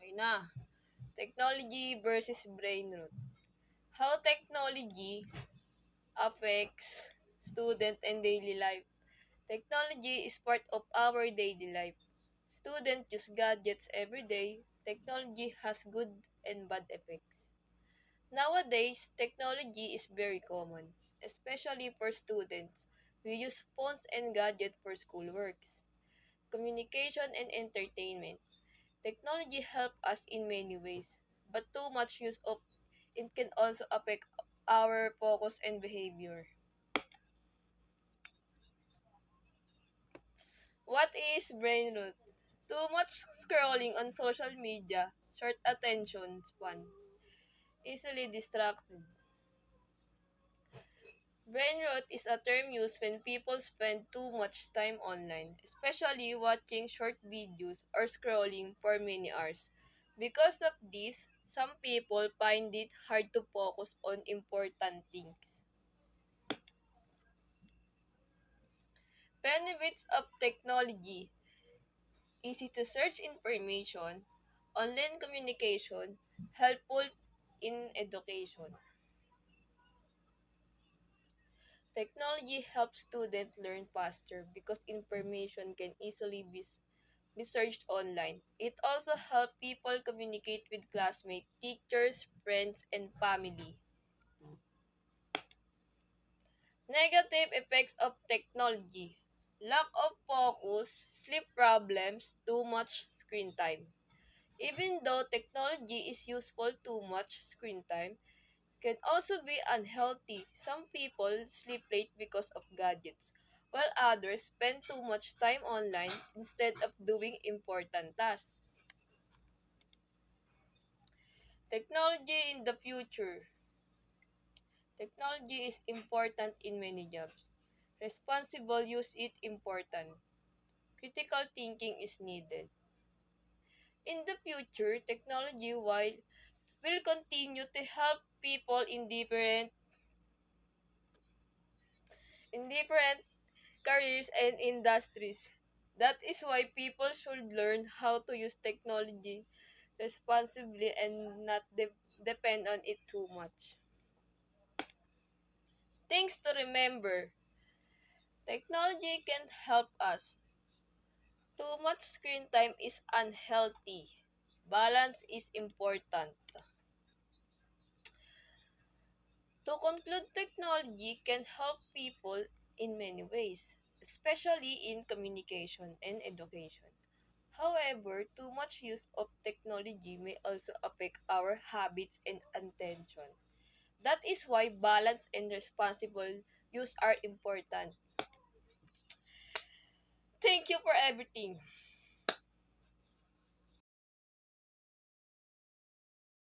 Okay na. Technology versus brain rot. How technology affects student and daily life. Technology is part of our daily life. Students use gadgets every day. Technology has good and bad effects. Nowadays, technology is very common, especially for students. We use phones and gadgets for schoolworks, communication, and entertainment. Technology help us in many ways, but too much use of it can also affect our focus and behavior. What is brain rot? Too much scrolling on social media, short attention span, easily distracted. Brain rot is a term used when people spend too much time online, especially watching short videos or scrolling for many hours. Because of this, some people find it hard to focus on important things. Benefits of technology: easy to search information, online communication, helpful in education. Technology helps students learn faster because information can easily be searched online. It also helps people communicate with classmates, teachers, friends, and family. Negative effects of technology: lack of focus, sleep problems, too much screen time. Even though technology is useful, too much screen time can also be unhealthy. Some people sleep late because of gadgets, while others spend too much time online instead of doing important tasks. Technology in the future. Technology is important in many jobs. Responsible use is important. Critical thinking is needed. In the future, technology will continue to help people in different careers and industries. That is why people should learn how to use technology responsibly and not depend on it too much. Things to remember: technology can help us. Too much screen time is unhealthy. Balance is important. To conclude, technology can help people in many ways, especially in communication and education. However, too much use of technology may also affect our habits and attention. That is why balance and responsible use are important. Thank you for everything.